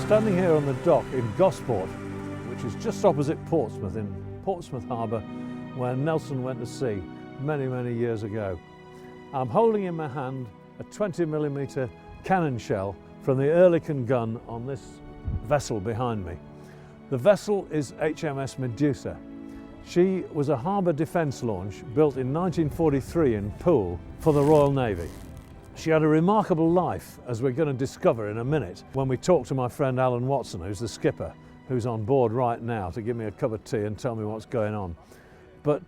standing here on the dock in Gosport, which is just opposite Portsmouth, in Portsmouth Harbour, where Nelson went to sea many, many years ago. I'm holding in my hand a 20mm cannon shell from the Oerlikon gun on this vessel behind me. The vessel is HMS Medusa. She was a harbour defence launch built in 1943 in Poole for the Royal Navy. She had a remarkable life, as we're going to discover in a minute when we talk to my friend Alan Watson, who's the skipper, who's on board right now to give me a cup of tea and tell me what's going on. But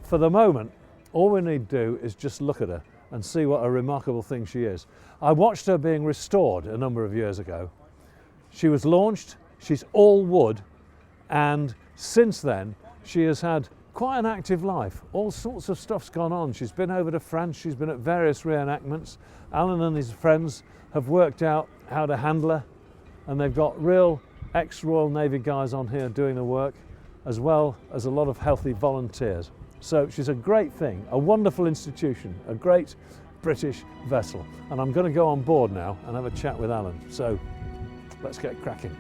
for the moment, all we need to do is just look at her and see what a remarkable thing she is. I watched her being restored a number of years ago. She was launched, she's all wood, and since then she has had quite an active life. All sorts of stuff's gone on. She's been over to France, she's been at various reenactments. Alan and his friends have worked out how to handle her, and they've got real ex-Royal Navy guys on here doing the work, as well as a lot of healthy volunteers. So she's a great thing, a wonderful institution, a great British vessel. And I'm going to go on board now and have a chat with Alan. So let's get cracking.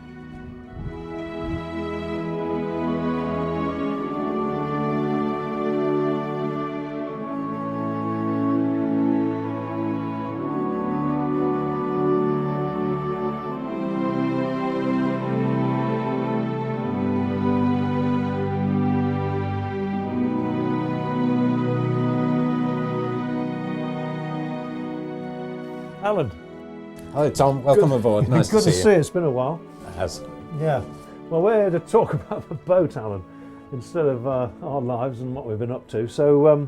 Alan. Hello Tom, welcome aboard. Nice Good to see you. It's been a while. It has. Yeah. Well, we're here to talk about the boat, Alan, instead of our lives and what we've been up to. So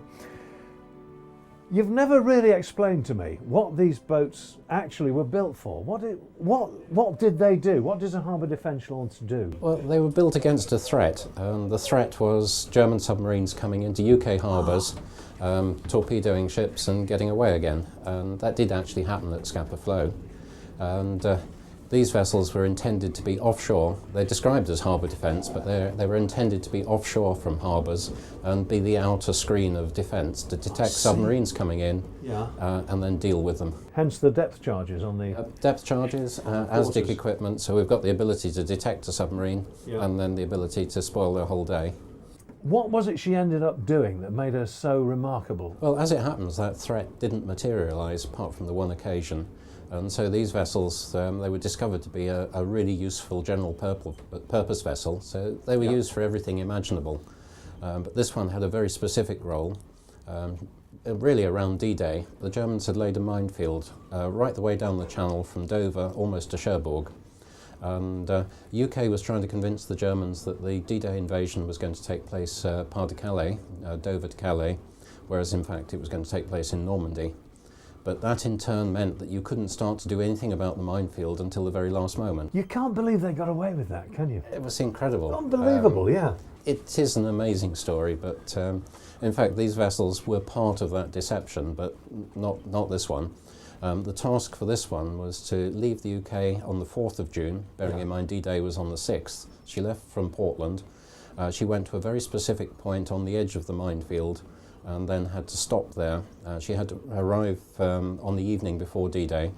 you've never really explained to me what these boats actually were built for. What did they do? What does a harbour defence launch do? Well, they were built against a threat, and the threat was German submarines coming into UK harbours, torpedoing ships and getting away again. And that did actually happen at Scapa Flow. And these vessels were intended to be offshore. They're described as harbour defence, but they were intended to be offshore from harbours and be the outer screen of defence to detect submarines coming in, and then deal with them. Hence the depth charges on the... Depth charges, as dig equipment, so we've got the ability to detect a submarine and then the ability to spoil their whole day. What was it she ended up doing that made her so remarkable? Well, as it happens, that threat didn't materialise apart from the one occasion. And so these vessels, they were discovered to be a really useful general purpose vessel. So they were used for everything imaginable. But this one had a very specific role, really around D-Day. The Germans had laid a minefield right the way down the channel from Dover almost to Cherbourg. And UK was trying to convince the Germans that the D-Day invasion was going to take place Pas de Calais, Dover to Calais, whereas in fact it was going to take place in Normandy. But that in turn meant that you couldn't start to do anything about the minefield until the very last moment. You can't believe they got away with that, can you? It was incredible. Unbelievable, yeah. It is an amazing story, but in fact these vessels were part of that deception, but not this one. The task for this one was to leave the UK on the 4th of June, bearing in mind D-Day was on the 6th. She left from Portland. She went to a very specific point on the edge of the minefield and then had to stop there. She had to arrive on the evening before D-Day,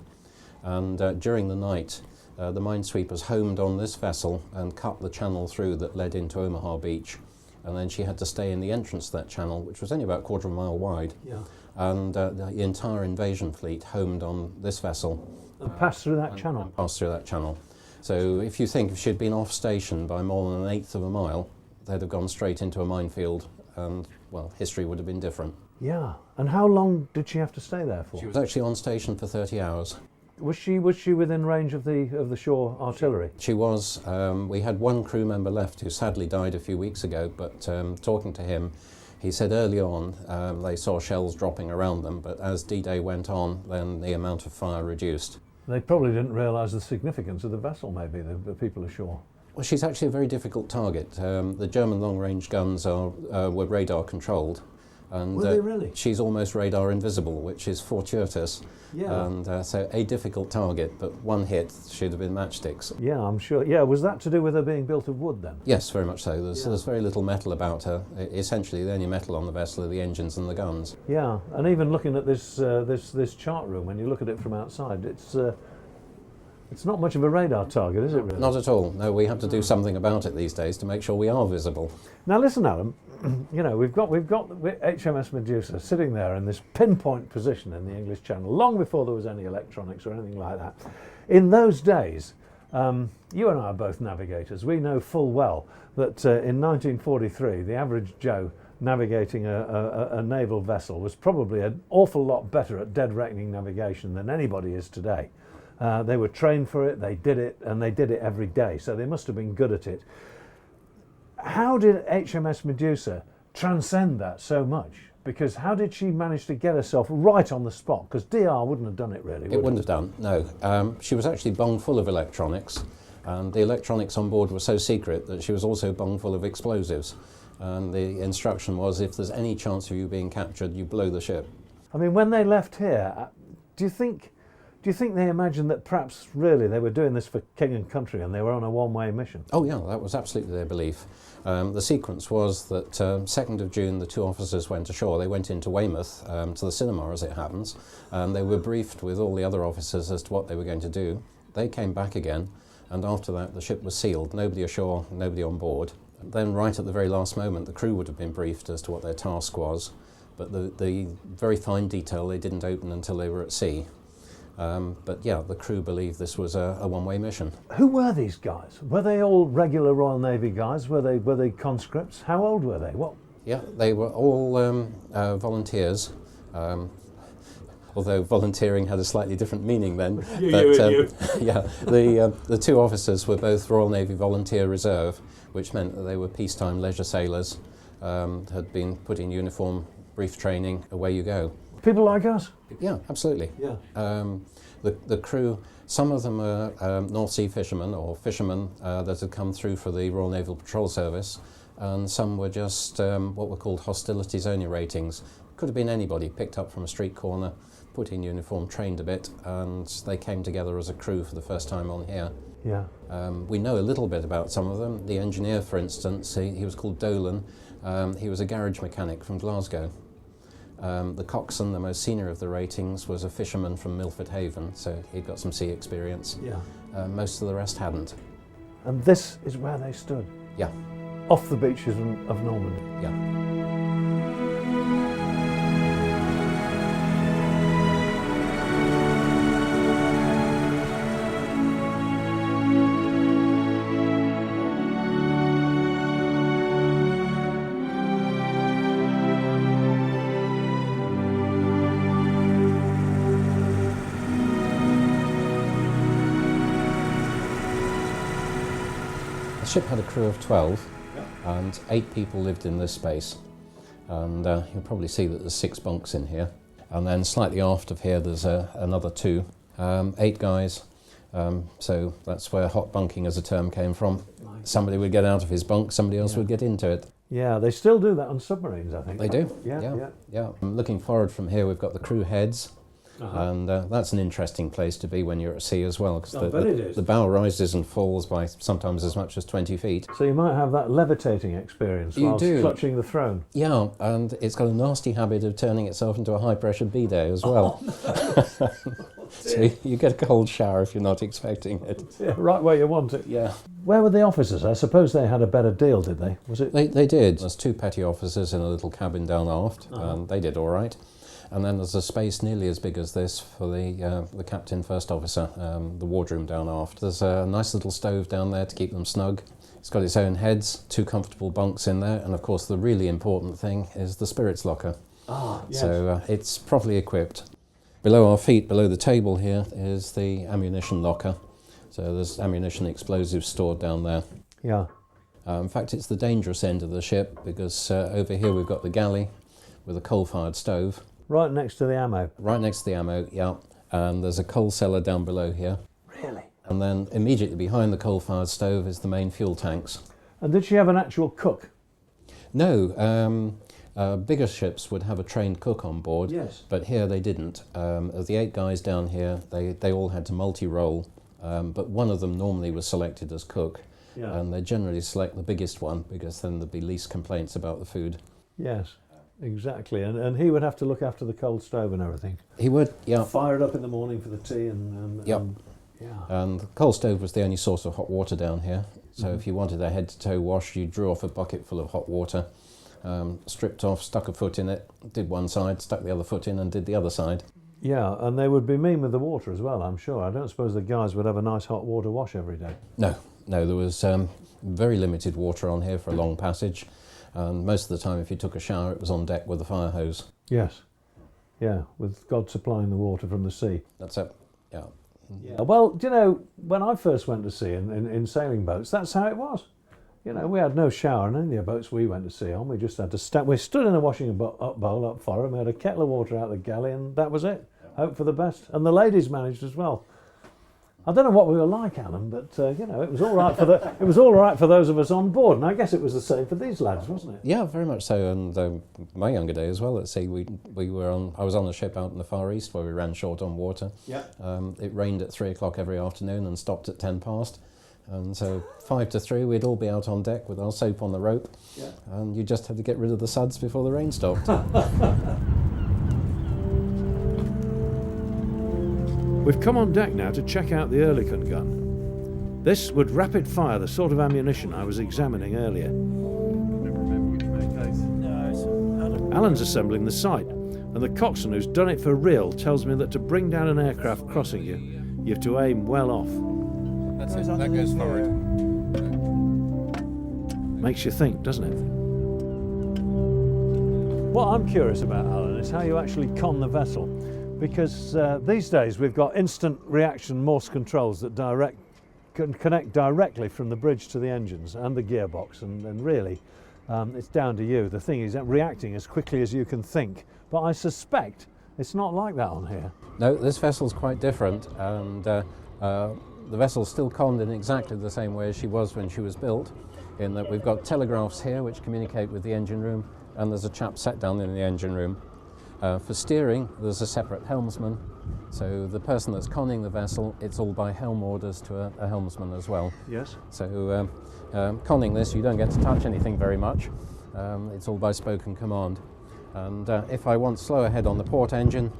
and during the night the minesweepers homed on this vessel and cut the channel through that led into Omaha Beach, and then she had to stay in the entrance to that channel, which was only about a quarter of a mile wide. And the entire invasion fleet homed on this vessel. And passed through that channel? And passed through that channel. So if you think if she'd been off station by more than 1/8 of a mile, they'd have gone straight into a minefield, and, well, history would have been different. Yeah. And how long did she have to stay there for? She was actually on station for 30 hours. Was she within range of the shore artillery? She was. We had one crew member left who sadly died a few weeks ago, but talking to him, he said early on they saw shells dropping around them, but as D-Day went on, then the amount of fire reduced. They probably didn't realise the significance of the vessel, maybe, the people ashore. Well, she's actually a very difficult target. The German long-range guns were radar controlled. And were they really? She's almost radar invisible, which is fortuitous. Yeah. And so a difficult target, but one hit should have been matchsticks. Yeah, I'm sure. Yeah, was that to do with her being built of wood then? Yes, very much so. There's very little metal about her. Essentially, the only metal on the vessel are the engines and the guns. Yeah, and even looking at this chart room, when you look at it from outside, it's It's not much of a radar target, is it really? Not at all. No, we have to do something about it these days to make sure we are visible. Now listen, Alan, you know, we've got HMS Medusa sitting there in this pinpoint position in the English Channel, long before there was any electronics or anything like that. In those days, you and I are both navigators. We know full well that in 1943, the average Joe navigating a naval vessel was probably an awful lot better at dead reckoning navigation than anybody is today. They were trained for it, they did it, and they did it every day, so they must have been good at it. How did HMS Medusa transcend that so much? Because how did she manage to get herself right on the spot? Because DR wouldn't have done it really, It wouldn't have done, no. She was actually bung full of electronics, and the electronics on board were so secret that she was also bung full of explosives. And the instruction was, if there's any chance of you being captured, you blow the ship. I mean, when they left here, do you think they imagined that perhaps really they were doing this for king and country and they were on a one-way mission? Oh yeah, that was absolutely their belief. The sequence was that 2nd of June the two officers went ashore. They went into Weymouth to the cinema, as it happens, and they were briefed with all the other officers as to what they were going to do. They came back again, and after that the ship was sealed. Nobody ashore, nobody on board. Then right at the very last moment the crew would have been briefed as to what their task was, but the very fine detail they didn't open until they were at sea. But yeah, the crew believed this was a one-way mission. Who were these guys? Were they all regular Royal Navy guys? Were they conscripts? How old were they? What? Yeah, they were all volunteers. Although volunteering had a slightly different meaning then. Yeah, the two officers were both Royal Navy Volunteer Reserve, which meant that they were peacetime leisure sailors, had been put in uniform, brief training, away you go. People like us? Yeah, absolutely. Yeah. The crew, some of them are North Sea fishermen or fishermen that had come through for the Royal Naval Patrol Service, and some were just what were called hostilities only ratings. Could have been anybody picked up from a street corner, put in uniform, trained a bit, and they came together as a crew for the first time on here. Yeah. We know a little bit about some of them. The engineer, for instance, he was called Dolan. He was a garage mechanic from Glasgow. The coxswain, the most senior of the ratings, was a fisherman from Milford Haven, so he'd got some sea experience. Yeah. Most of the rest hadn't. And this is where they stood? Yeah. Off the beaches of Normandy? Yeah. The ship had a crew of 12, and 8 people lived in this space. And you'll probably see that there's 6 bunks in here. And then slightly aft of here there's another 2, 8 guys. So that's where hot bunking as a term came from. Somebody would get out of his bunk, somebody else would get into it. Yeah, they still do that on submarines, I think. They do. Yeah. Looking forward from here, we've got the crew heads. And that's an interesting place to be when you're at sea as well, because the bow rises and falls by sometimes as much as 20 feet. So you might have that levitating experience whilst clutching the throne. Yeah, and it's got a nasty habit of turning itself into a high-pressure bidet as well. Oh, no. So you get a cold shower if you're not expecting it. Yeah, right where you want it. Yeah. Where were the officers? I suppose they had a better deal, did they? Was it? They did. There's 2 petty officers in a little cabin down aft, and they did all right. And then there's a space nearly as big as this for the captain, first officer, the wardroom down aft. There's a nice little stove down there to keep them snug. It's got its own heads, 2 comfortable bunks in there, and of course the really important thing is the spirits locker. Yes. So it's properly equipped. Below our feet, below the table here, is the ammunition locker. So there's ammunition explosives stored down there. Yeah. In fact, it's the dangerous end of the ship, because over here we've got the galley with a coal-fired stove. Right next to the ammo? Right next to the ammo, yeah. And there's a coal cellar down below here. Really? And then immediately behind the coal-fired stove is the main fuel tanks. And did she have an actual cook? No. Bigger ships would have a trained cook on board. Yes. But here they didn't. Of the 8 guys down here, they all had to multi-role. But one of them normally was selected as cook. Yeah. And they generally select the biggest one, because then there'd be least complaints about the food. Yes. Exactly, and he would have to look after the cold stove and everything. He would, yeah. Fire it up in the morning for the tea and yep. Yeah. And the coal stove was the only source of hot water down here. So if you wanted a head-to-toe wash, you drew off a bucket full of hot water, stripped off, stuck a foot in it, did one side, stuck the other foot in and did the other side. Yeah, and they would be mean with the water as well, I'm sure. I don't suppose the guys would have a nice hot water wash every day. No, there was very limited water on here for a long passage. And most of the time, if you took a shower, it was on deck with a fire hose. Yes. Yeah, with God supplying the water from the sea. That's it, yeah. Yeah. Well, do you know, when I first went to sea in sailing boats, that's how it was. You know, we had no shower in any of the boats we went to sea on. We just had to stand. We stood in a washing bowl up forward. We had a kettle of water out of the galley, and that was it. Hope for the best. And the ladies managed as well. I don't know what we were like, Alan, but you know, it was all right for those of us on board. And I guess it was the same for these lads, wasn't it? Yeah, very much so. And my younger day as well. At sea, I was on a ship out in the Far East where we ran short on water. Yeah. It rained at 3 o'clock every afternoon and stopped at 10 past. And so 5 to 3, we'd all be out on deck with our soap on the rope. Yeah. And you just had to get rid of the suds before the rain stopped. We've come on deck now to check out the Oerlikon gun. This would rapid fire the sort of ammunition I was examining earlier. Alan's assembling the sight, and the coxswain who's done it for real tells me that to bring down an aircraft crossing you, you have to aim well off. That's it, that goes forward. Makes you think, doesn't it? What I'm curious about, Alan, is how you actually con the vessel. Because these days we've got instant reaction Morse controls that can connect directly from the bridge to the engines and the gearbox, and really it's down to you. The thing is reacting as quickly as you can think, but I suspect it's not like that on here. No, this vessel's quite different, and the vessel's still conned in exactly the same way as she was when she was built, in that we've got telegraphs here which communicate with the engine room, and there's a chap sat down in the engine room. For steering, there's a separate helmsman, so the person that's conning the vessel, it's all by helm orders to a helmsman as well. Yes. So conning this, you don't get to touch anything very much. It's all by spoken command. And if I want slow ahead on the port engine,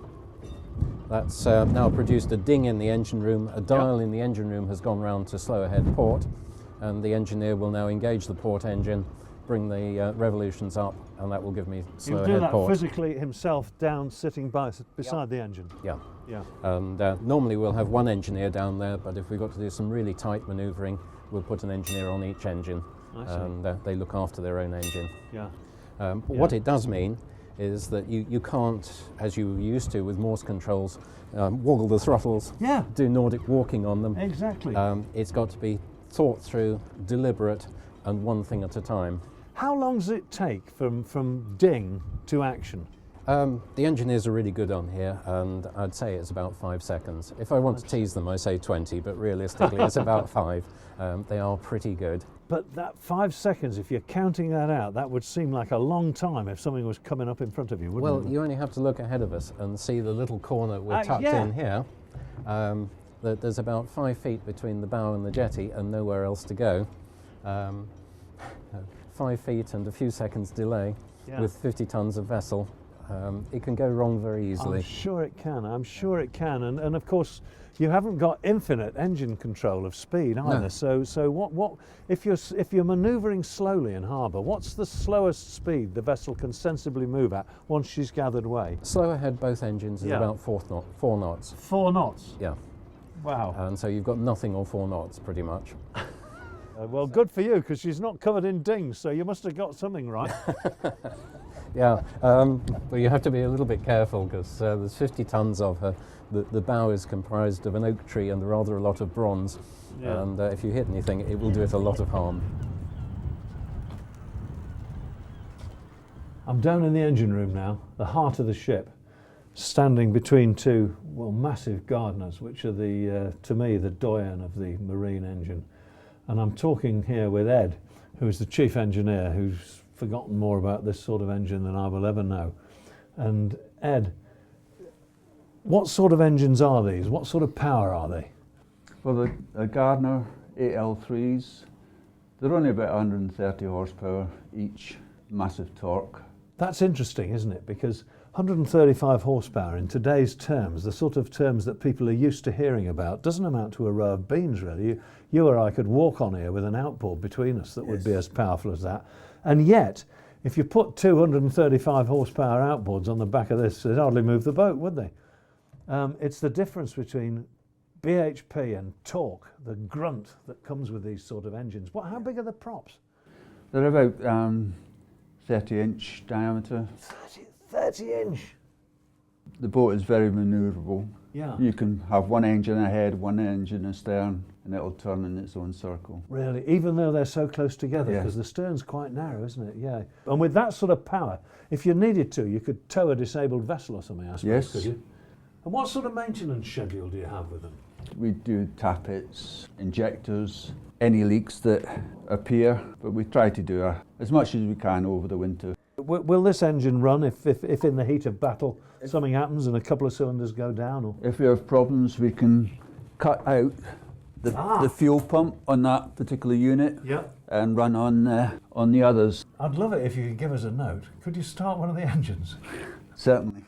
that's now produced a ding in the engine room. A dial in the engine room has gone round to slow ahead port, and the engineer will now engage the port engine, bring the revolutions up, and that will give me slow ahead port. He'll do that physically himself down, sitting beside the engine. Yeah. Yeah. And normally we'll have one engineer down there, but if we've got to do some really tight manoeuvring, we'll put an engineer on each engine, and they look after their own engine. Yeah. What it does mean is that you can't, as you used to with Morse controls, woggle the throttles, do Nordic walking on them. Exactly. It's got to be thought through, deliberate, and one thing at a time. How long does it take from ding to action? The engineers are really good on here, and I'd say it's about 5 seconds. If I want to tease them, I say 20, but realistically it's about 5. They are pretty good. But that 5 seconds, if you're counting that out, that would seem like a long time if something was coming up in front of you, wouldn't it? Well, you only have to look ahead of us and see the little corner we're tucked in here. There's about 5 feet between the bow and the jetty and nowhere else to go. 5 feet and a few seconds delay with 50 tons of vessel. It can go wrong very easily. I'm sure it can. I'm sure it can. And of course, you haven't got infinite engine control of speed either. No. So what if you're manoeuvring slowly in harbour? What's the slowest speed the vessel can sensibly move at once she's gathered way? Slow ahead both engines is about 4 knots. 4 knots. Yeah. Wow. And so you've got nothing on 4 knots pretty much. Well, good for you, because she's not covered in dings, so you must have got something right. Yeah, but you have to be a little bit careful because there's 50 tons of her. The bow is comprised of an oak tree and rather a lot of bronze, and if you hit anything, it will do it a lot of harm. I'm down in the engine room now, the heart of the ship, standing between two, massive gardeners, which are to me, the doyen of the marine engine. And I'm talking here with Ed, who is the chief engineer, who's forgotten more about this sort of engine than I will ever know. And Ed, what sort of engines are these? What sort of power are they? Well, the Gardner 8L3s, they're only about 130 horsepower each, massive torque. That's interesting, isn't it? Because 135 horsepower in today's terms, the sort of terms that people are used to hearing about, doesn't amount to a row of beans really. You or I could walk on here with an outboard between us that would be as powerful as that. And yet, if you put 235 horsepower outboards on the back of this, they'd hardly move the boat, would they? It's the difference between BHP and torque, the grunt that comes with these sort of engines. How big are the props? They're about 30-inch diameter. 30 inch? The boat is very manoeuvrable. Yeah. You can have one engine ahead, one engine astern, and it'll turn in its own circle. Really? Even though they're so close together, because the stern's quite narrow, isn't it? Yeah. And with that sort of power, if you needed to, you could tow a disabled vessel or something, I suppose, Yes. could you? And what sort of maintenance schedule do you have with them? We do tappets, injectors, any leaks that appear, but we try to do as much as we can over the winter. Will this engine run if in the heat of battle something happens and a couple of cylinders go down? Or? If we have problems, we can cut out the fuel pump on that particular unit and run on the others. I'd love it if you could give us a note. Could you start one of the engines? Certainly.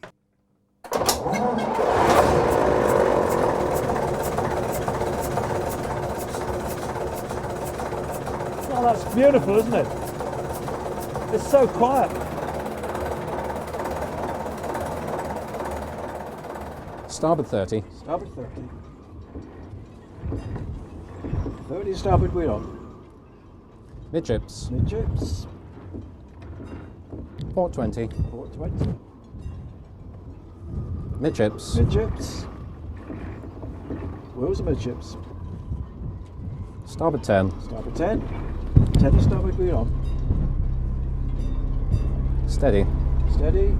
Oh, that's beautiful, isn't it? It's so quiet. Starboard 30. Starboard 30. 30 starboard wheel on. Midships. Midships. Port 20. Port 20. Midships. Midships. Wheels are midships. Starboard 10. Starboard 10. 10 starboard wheel on. Steady. Steady.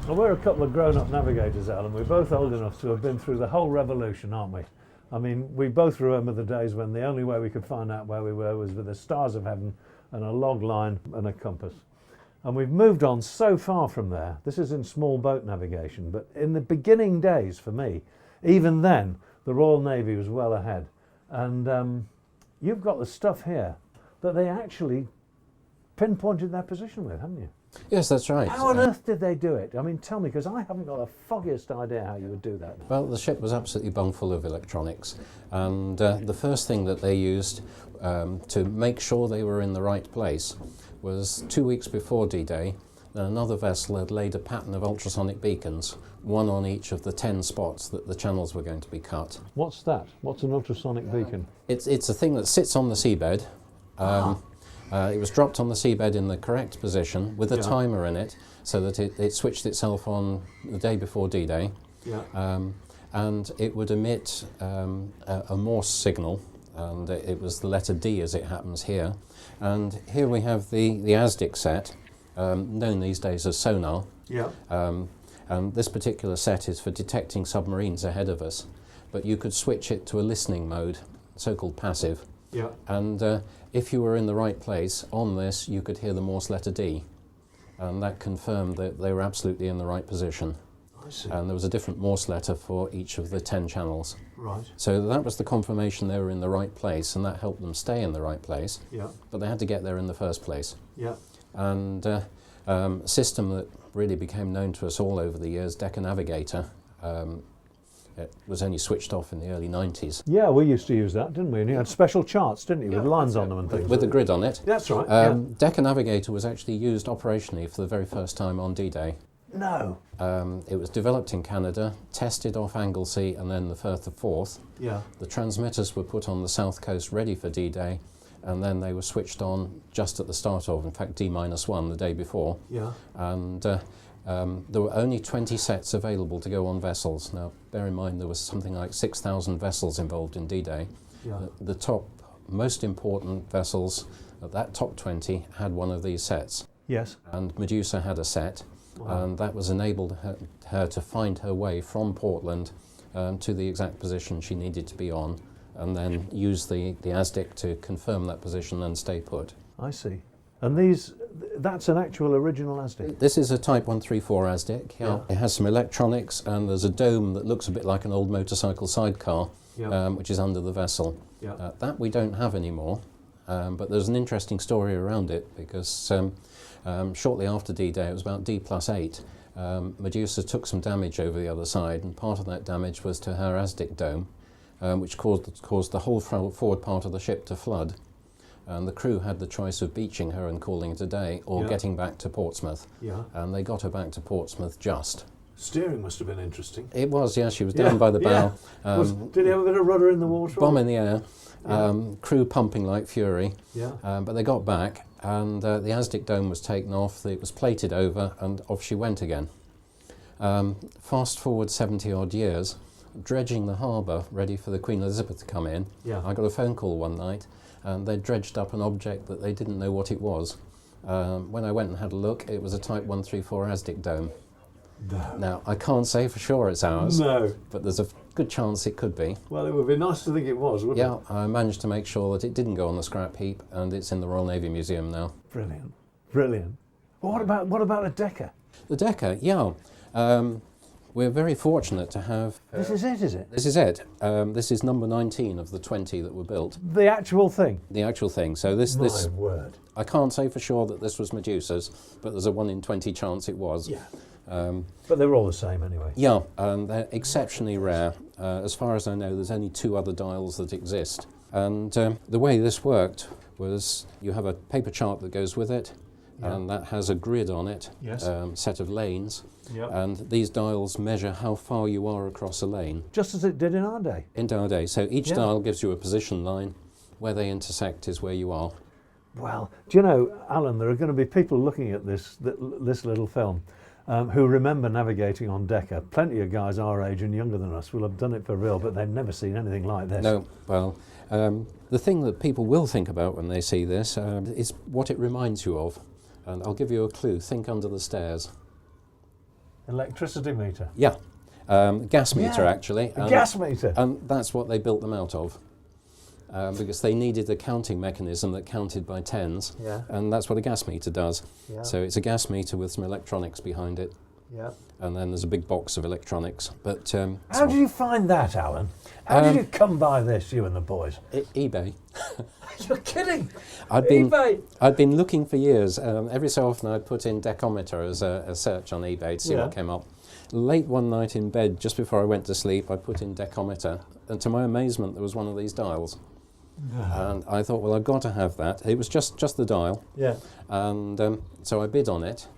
Well, we're a couple of grown-up navigators, Alan. We're both old enough to have been through the whole revolution, aren't we? I mean, we both remember the days when the only way we could find out where we were was with the stars of heaven and a log line and a compass. And we've moved on so far from there. This is in small boat navigation, but in the beginning days for me, even then, the Royal Navy was well ahead. And you've got the stuff here that they actually pinpointed their position with, haven't you? Yes, that's right. How on earth did they do it? I mean, tell me, because I haven't got the foggiest idea how you would do that. Well, the ship was absolutely bung full of electronics, and the first thing that they used to make sure they were in the right place was 2 weeks before D-Day, another vessel had laid a pattern of ultrasonic beacons, one on each of the 10 spots that the channels were going to be cut. What's that? What's an ultrasonic beacon? It's a thing that sits on the seabed. It was dropped on the seabed in the correct position with a timer in it, so that it switched itself on the day before D-Day. And it would emit a Morse signal, and it was the letter D as it happens here. And here we have the ASDIC set, known these days as sonar. And this particular set is for detecting submarines ahead of us. But you could switch it to a listening mode, so-called passive. And if you were in the right place on this, you could hear the Morse letter D, and that confirmed that they were absolutely in the right position. I see. And there was a different Morse letter for each of the 10 channels. Right. So that was the confirmation they were in the right place, and that helped them stay in the right place. But they had to get there in the first place. And a system that really became known to us all over the years, Decker Navigator, it was only switched off in the early 90s. Yeah, we used to use that, didn't we? And you had special charts, didn't you, with lines on them and things. With a grid on it. That's right. Decker Navigator was actually used operationally for the very first time on D-Day. No. It was developed in Canada, tested off Anglesey and then the Firth of Forth. The transmitters were put on the south coast ready for D-Day, and then they were switched on just at the start of, in fact, D-1 the day before. And there were only 20 sets available to go on vessels. Now, bear in mind there was something like 6,000 vessels involved in D-Day. The top most important vessels at that top 20 had one of these sets. Yes. And Medusa had a set, and that was enabled her to find her way from Portland to the exact position she needed to be on, and then use the ASDIC to confirm that position and stay put. I see. And that's an actual original ASDIC? This is a Type 134 ASDIC. Yeah. It has some electronics, and there's a dome that looks a bit like an old motorcycle sidecar, which is under the vessel. Yeah. That we don't have anymore, but there's an interesting story around it, because shortly after D-Day, it was about D+8, Medusa took some damage over the other side, and part of that damage was to her ASDIC dome, which caused the whole forward part of the ship to flood. And the crew had the choice of beaching her and calling it a day, or getting back to Portsmouth. Yeah. And they got her back to Portsmouth just. Steering must have been interesting. It was, yeah. She was down by the bow. Did he have a bit of rudder in the water? Bomb in the air. Crew pumping like fury. Yeah. But they got back, and the ASDIC dome was taken off. It was plated over, and off she went again. Fast forward 70 odd years, dredging the harbour, ready for the Queen Elizabeth to come in. Yeah. I got a phone call one night, and they dredged up an object that they didn't know what it was. When I went and had a look, it was a Type 134 ASDIC dome. No. Now, I can't say for sure it's ours, but there's a good chance it could be. Well, it would be nice to think it was, wouldn't it? Yeah, I managed to make sure that it didn't go on the scrap heap, and it's in the Royal Navy Museum now. Brilliant, brilliant. Well, what about a Decker? The Decker, yeah. We're very fortunate to have... this is it, is it? This is it. This is number 19 of the 20 that were built. The actual thing? The actual thing. So this... My word. I can't say for sure that this was Medusa's, but there's a 1 in 20 chance it was. Yeah. But they were all the same anyway. Yeah, and they're exceptionally rare. As far as I know, there's only 2 other dials that exist. And the way this worked was you have a paper chart that goes with it, and that has a grid on it, set of lanes, and these dials measure how far you are across a lane. Just as it did in our day? In our day. So each dial gives you a position line. Where they intersect is where you are. Well, do you know, Alan, there are going to be people looking at this little film who remember navigating on Decker. Plenty of guys our age and younger than us will have done it for real, but they've never seen anything like this. No, well, the thing that people will think about when they see this is what it reminds you of. And I'll give you a clue. Think under the stairs. Electricity meter? Yeah. Gas meter, actually. A gas meter? And that's what they built them out of. Because they needed a counting mechanism that counted by tens. Yeah. And that's what a gas meter does. Yeah. So it's a gas meter with some electronics behind it. Yeah. And then there's a big box of electronics. But how did you find that, Alan? How did you come by this, you and the boys? eBay. You're kidding! eBay! I'd been looking for years. Every so often I'd put in decometer as a search on eBay to see what came up. Late one night in bed, just before I went to sleep, I put in decometer, and to my amazement there was one of these dials. And I thought, well, I've got to have that. It was just the dial. Yeah. And so I bid on it.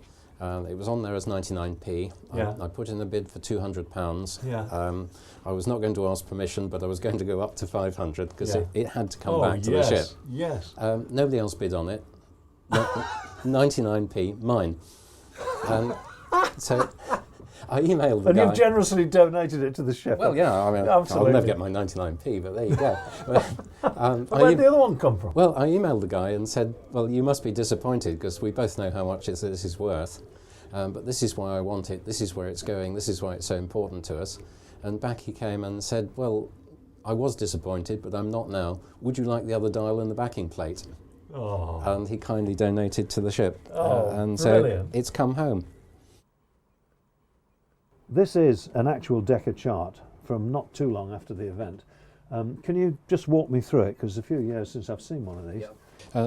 It was on there as 99p. I put in a bid for £200. Yeah. I was not going to ask permission, but I was going to go up to 500 because it had to come back to the ship. Yes. Nobody else bid on it. 99p, mine. So I emailed the guy. And you've generously donated it to the ship. Well, yeah, I mean, I'll never get my 99p, but there you go. Where'd the other one come from? Well, I emailed the guy and said, well, you must be disappointed because we both know how much this is worth. But this is why I want it, this is where it's going, this is why it's so important to us. And back he came and said, well, I was disappointed, but I'm not now. Would you like the other dial and the backing plate? Oh. And he kindly donated to the ship. And brilliant. So it's come home. This is an actual Decker chart from not too long after the event. Can you just walk me through it? Because it's a few years since I've seen one of these.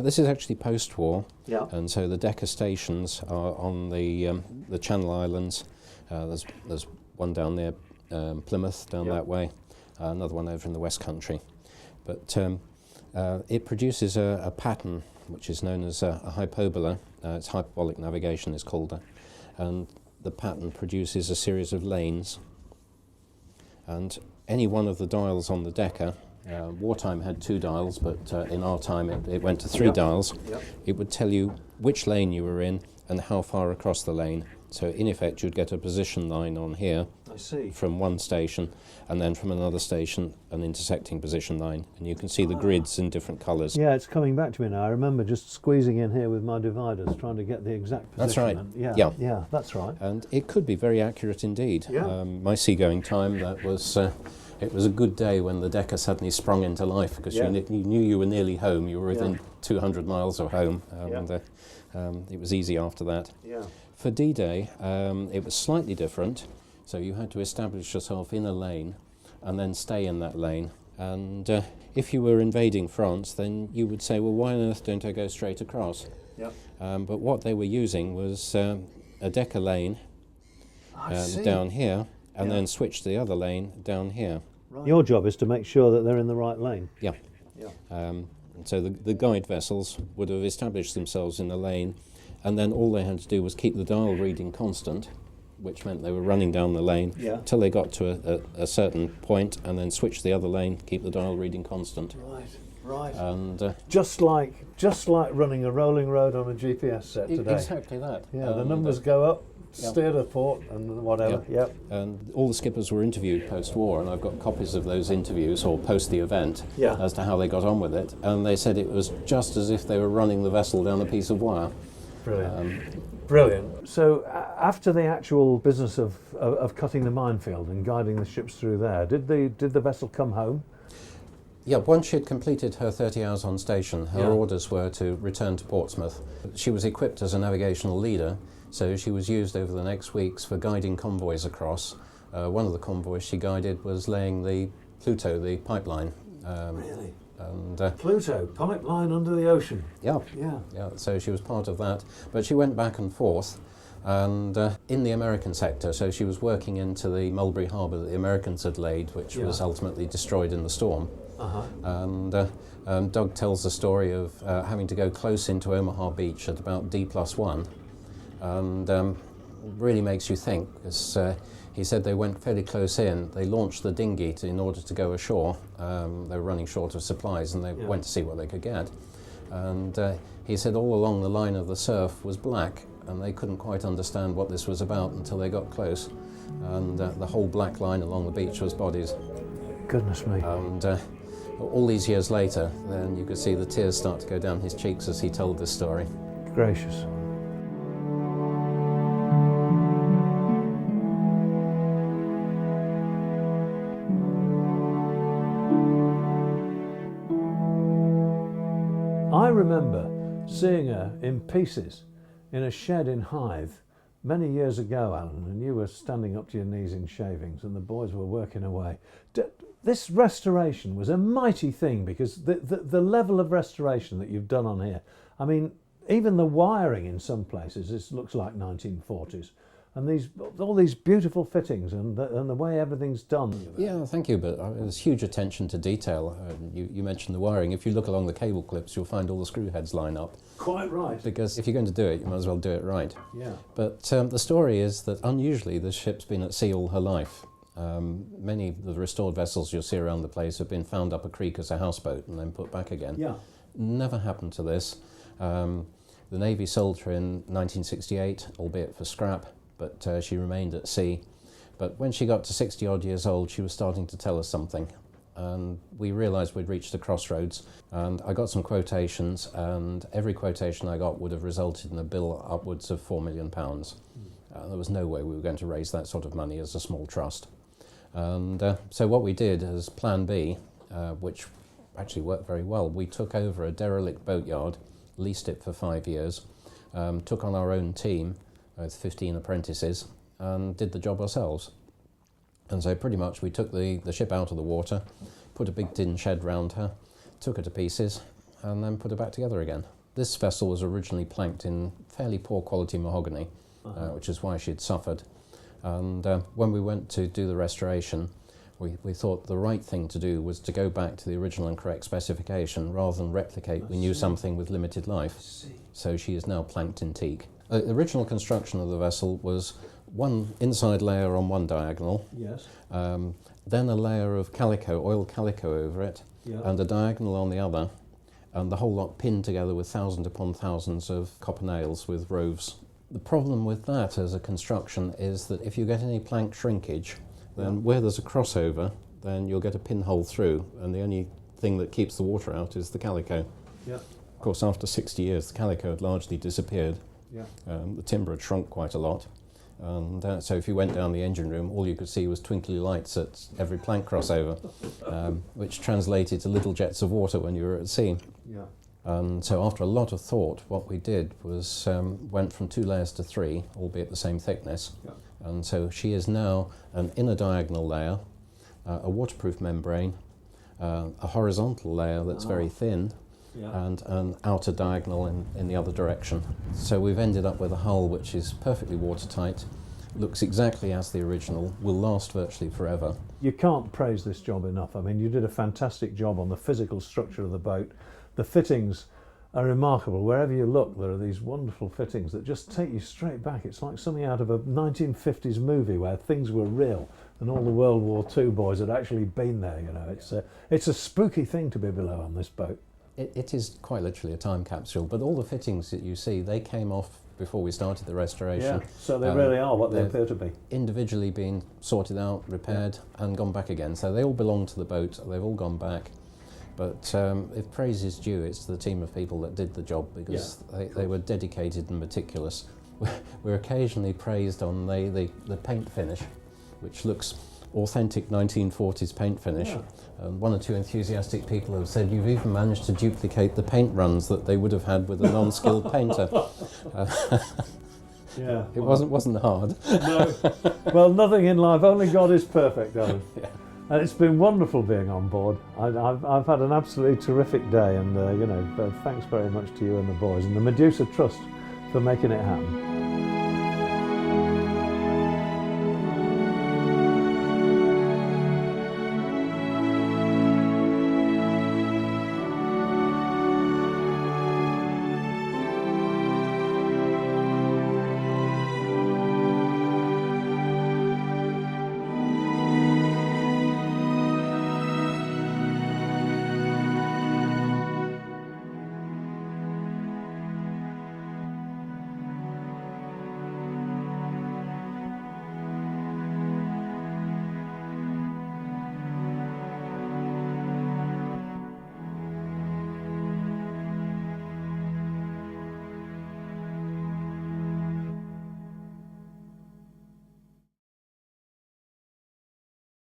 This is actually post-war, and so the Decker stations are on the Channel Islands. There's one down near Plymouth, down that way, another one over in the West Country. But it produces a pattern which is known as a hyperbola. It's hyperbolic navigation is called, and the pattern produces a series of lanes. And any one of the dials on the Decker, wartime had 2 dials, but in our time it went to 3 dials. It would tell you which lane you were in and how far across the lane. So in effect you'd get a position line on here I see. from one station, and then from another station an intersecting position line, and you can see the grids in different colours. Yeah, it's coming back to me now. I remember just squeezing in here with my dividers, trying to get the exact position. That's right. And yeah, that's right. And it could be very accurate indeed. Yeah. My seagoing time, that was it was a good day when the Decker suddenly sprung into life, because you knew you were nearly home. You were within 200 miles of home, and it was easy after that. Yeah. For D-Day, it was slightly different. So you had to establish yourself in a lane and then stay in that lane. And if you were invading France, then you would say, well, why on earth don't I go straight across? Yep. But what they were using was a Decker lane down here, and then switch to the other lane down here. Right. Your job is to make sure that they're in the right lane. Yeah. And so the guide vessels would have established themselves in a lane, and then all they had to do was keep the dial reading constant, which meant they were running down the lane till they got to a certain point, and then switch to the other lane, keep the dial reading constant. Right. And just like running a rolling road on a GPS set today. Exactly that. Yeah, the numbers go up, steer to port, and whatever. Yep. And all the skippers were interviewed post-war, and I've got copies of those interviews, or post the event, as to how they got on with it. And they said it was just as if they were running the vessel down a piece of wire. Brilliant. Brilliant. So after the actual business of cutting the minefield and guiding the ships through there, did the vessel come home? Yeah, once she had completed her 30 hours on station, her orders were to return to Portsmouth. She was equipped as a navigational leader, so she was used over the next weeks for guiding convoys across. One of the convoys she guided was laying the Pluto, the pipeline. Really? And Pluto, pipeline under the ocean. Yeah. So she was part of that, but she went back and forth, and in the American sector. So she was working into the Mulberry Harbour that the Americans had laid, which was ultimately destroyed in the storm. And Doug tells the story of having to go close into Omaha Beach at about D+1, and really makes you think. Because, he said they went fairly close in. They launched the dinghy in order to go ashore. They were running short of supplies, and they went to see what they could get. And he said all along the line of the surf was black, and they couldn't quite understand what this was about until they got close. And the whole black line along the beach was bodies. Goodness me. And all these years later, then you could see the tears start to go down his cheeks as he told this story. Gracious. I remember seeing her in pieces in a shed in Hythe many years ago, Alan, and you were standing up to your knees in shavings and the boys were working away. This restoration was a mighty thing, because the level of restoration that you've done on here, I mean, even the wiring in some places, this looks like 1940s. And all these beautiful fittings and the way everything's done. Yeah, thank you, but there's huge attention to detail. You mentioned the wiring. If you look along the cable clips, you'll find all the screw heads line up. Quite right. Because if you're going to do it, you might as well do it right. Yeah. But the story is that unusually this ship's been at sea all her life. Many of the restored vessels you'll see around the place have been found up a creek as a houseboat and then put back again. Yeah. Never happened to this. The Navy sold her in 1968, albeit for scrap. But she remained at sea. But when she got to 60 odd years old, she was starting to tell us something. And we realised we'd reached a crossroads. And I got some quotations, and every quotation I got would have resulted in a bill upwards of £4 million. There was no way we were going to raise that sort of money as a small trust. And so what we did as Plan B, which actually worked very well, we took over a derelict boatyard, leased it for 5 years, took on our own team, with 15 apprentices, and did the job ourselves. And so pretty much we took the ship out of the water, put a big tin shed round her, took her to pieces, and then put her back together again. This vessel was originally planked in fairly poor quality mahogany, which is why she'd suffered. And when we went to do the restoration, we thought the right thing to do was to go back to the original and correct specification rather than replicate. We knew something with limited life. So she is now planked in teak. The original construction of the vessel was one inside layer on one diagonal, then a layer of calico, oil calico over it, and a diagonal on the other, and the whole lot pinned together with thousands upon thousands of copper nails with roves The problem with that as a construction is that if you get any plank shrinkage, then where there's a crossover, then you'll get a pinhole through, and the only thing that keeps the water out is the calico. Yeah. Of course, after 60 years, the calico had largely disappeared. Yeah. The timber had shrunk quite a lot. And so if you went down the engine room, all you could see was twinkly lights at every plank crossover, which translated to little jets of water when you were at sea. Yeah. And so after a lot of thought, what we did was went from 2 layers to 3, albeit the same thickness. Yeah. And so she is now an inner diagonal layer, a waterproof membrane, a horizontal layer that's very thin, and an outer diagonal in the other direction. So we've ended up with a hull which is perfectly watertight, looks exactly as the original, will last virtually forever. You can't praise this job enough. I mean, you did a fantastic job on the physical structure of the boat. The fittings are remarkable. Wherever you look, there are these wonderful fittings that just take you straight back. It's like something out of a 1950s movie where things were real and all the World War II boys had actually been there, you know. It's a spooky thing to be below on this boat. It is quite literally a time capsule, but all the fittings that you see, they came off before we started the restoration. Yeah, so they really are what they appear to be. Individually being sorted out, repaired, and gone back again. So they all belong to the boat, they've all gone back. But if praise is due, it's the team of people that did the job, because they were dedicated and meticulous. We're occasionally praised on the paint finish, which looks authentic 1940s paint finish. Yeah. One or two enthusiastic people have said you've even managed to duplicate the paint runs that they would have had with a non-skilled painter. Yeah, It wasn't hard. No. Well, nothing in life, only God is perfect, Alan. Yeah. And it's been wonderful being on board. I've had an absolutely terrific day, and thanks very much to you and the boys and the Medusa Trust for making it happen.